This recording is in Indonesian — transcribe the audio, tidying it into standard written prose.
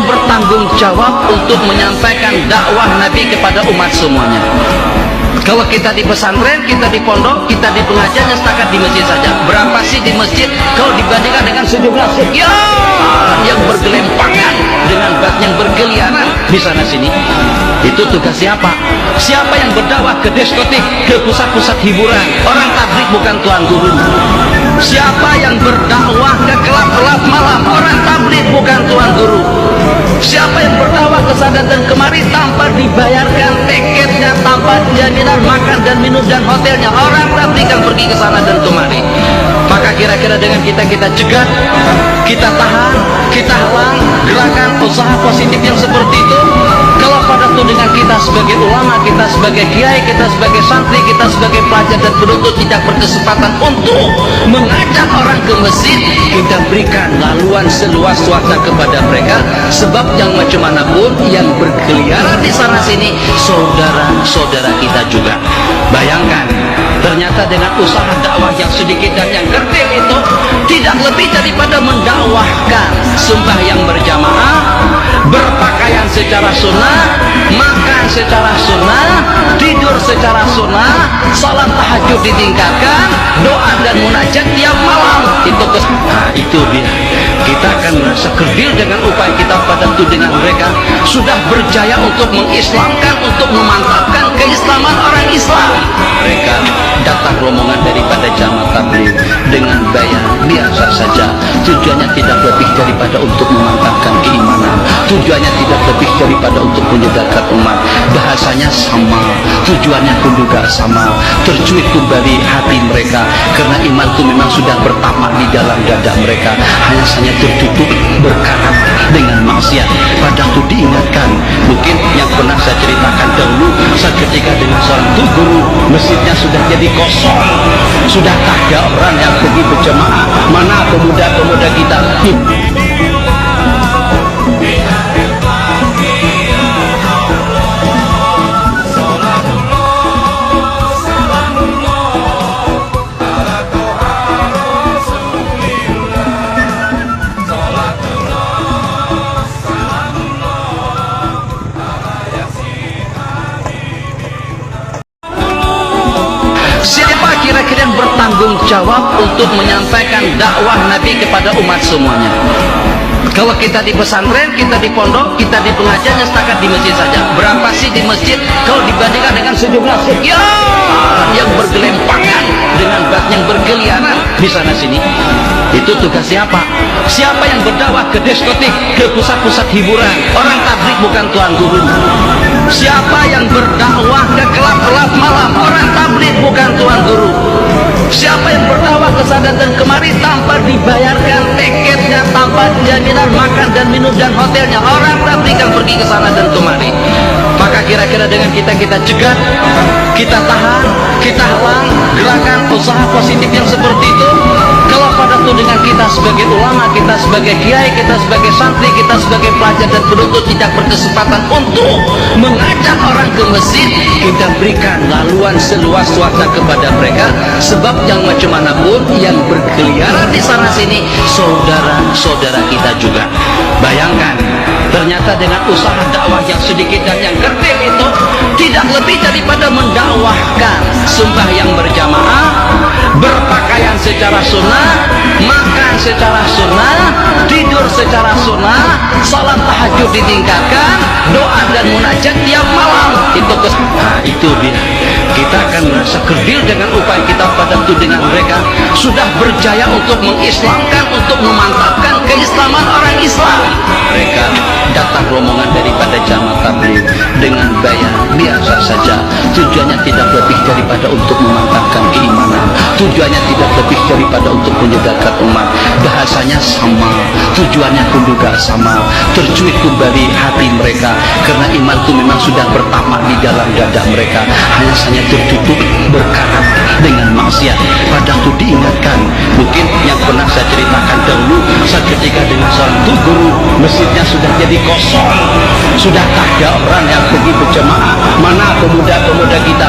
kalian bertanggung jawab untuk menyampaikan dakwah Nabi kepada umat semuanya. Kalau kita di pesantren, kita di pondok, kita di pengajian, setakat di masjid saja. Berapa sih di masjid kalau dibandingkan dengan sejumlah sekian yang bergelempangan dengan bas yang berkeliaran di sana sini? Itu tugas siapa? Siapa yang berdakwah ke diskotik, ke pusat-pusat hiburan? Orang tablik bukan tuan guru. Siapa yang berdakwah ke kelab-kelab malam? Orang tablik bukan tuan guru. Siapa yang berdakwah ke sana dan kemari tanpa dibayarkan tiketnya, tanpa jaminan makan dan minum dan hotelnya? Orang tablik yang pergi ke sana dan kemari. Maka kira-kira dengan kita cegat, kita tahan, kita halang gerakan usaha positif yang seperti itu. Kalau pada tudingan kita sebagai ulama, kita sebagai kiai, kita sebagai santri, kita sebagai pelajar dan penuntut tidak berkesempatan untuk mengajak orang ke masjid, kita berikan laluan seluas-luasnya kepada mereka. Sebab yang macam mana pun yang berkeliaran di sana sini saudara-saudara kita juga. Bayangkan, ternyata dengan usaha dakwah yang sedikit dan yang kerdil itu tidak lebih daripada mendakwahkan sembahyang berjamaah, berpakaian secara sunnah, makan secara sunnah, tidur secara sunnah, salat tahajud ditingkatkan, doa dan munajat tiap malam. Itu dia. Kita akan merasa kerdil dengan upaya kita pada tudingan mereka sudah berjaya untuk mengislamkan, untuk memantapkan keislaman orang Islam. Mereka datang rombongan daripada jamaah tabligh dengan bayar biasa saja. Tujuannya tidak lebih daripada untuk memantapkan keimanan. Tujuannya tidak lebih daripada untuk menyadarkan umat. Bahasanya sama, tujuannya pun juga sama. Tercuit kembali hati mereka karena iman itu memang sudah bertamak di dalam dada mereka. Hanya saja tertutup berkarat dengan maksiat. Padahal itu diingatkan. Mungkin yang pernah saya ceritakan dahulu, saat ketika dengan seorang guru, masjidnya sudah jadi kosong, sudah tak ada orang yang pergi berjamaah. Mana pemuda-pemuda kita? Siapa kira-kira yang bertanggung jawab untuk menyampaikan dakwah Nabi kepada umat semuanya? Kalau kita di pesantren, kita di pondok, kita di pengajian, setakat di masjid saja. Berapa sih di masjid kalau dibandingkan dengan sejumlah sekian yang bergelempangan dengan bas yang berkeliaran di sana sini? Itu tugas siapa? Siapa yang berdakwah ke diskotik, ke pusat-pusat hiburan? Orang tablik bukan tuan guru. Siapa yang berdakwah ke kelab-kelab malam? Orang tablik bukan tuan guru. Siapa yang berdakwah ke sana dan kemari tanpa dibayarkan tiketnya, tanpa jaminan makan dan minum dan hotelnya? Orang tablik yang pergi ke sana dan kemari. Maka kira-kira dengan kita cegat, kita tahan, kita halang gerakan usaha positif yang seperti itu. Kalau pada tudingan kita sebagai ulama, kita sebagai kiai, kita sebagai santri, kita sebagai pelajar dan penuntut tidak berkesempatan untuk mengajak orang ke masjid, kita berikan laluan seluas-luasnya kepada mereka. Sebab yang macam mana pun yang berkeliaran di sana sini saudara-saudara kita juga. Bayangkan, ternyata dengan usaha dakwah yang sedikit dan yang kerdil itu tidak lebih daripada mendakwahkan sembahyang berjamaah, berpakaian secara sunnah, makan secara sunnah, tidur secara sunnah, salat tahajud ditingkatkan, doa dan munajat tiap malam. Itu dia. Kita akan merasa kerdil dengan upaya kita pada tudingan mereka sudah berjaya untuk mengislamkan, untuk memantapkan keislaman orang Islam. Mereka datang rombongan daripada jamaah tabligh dengan bayar biasa saja. Tujuannya tidak lebih daripada untuk memantapkan keimanan. Tujuannya tidak lebih daripada untuk menyadarkan umat. Bahasanya sama, tujuannya pun juga sama. Tercuit kembali hati mereka karena iman itu memang sudah bertamak di dalam dada mereka. Hanya saja tertutup berkarat dengan maksiat. Padahal itu diingatkan. Mungkin yang pernah saya ceritakan dahulu, saat ketika dengan seorang guru, masjidnya sudah jadi kosong, sudah tak ada orang yang pergi berjamaah. Mana pemuda-pemuda kita?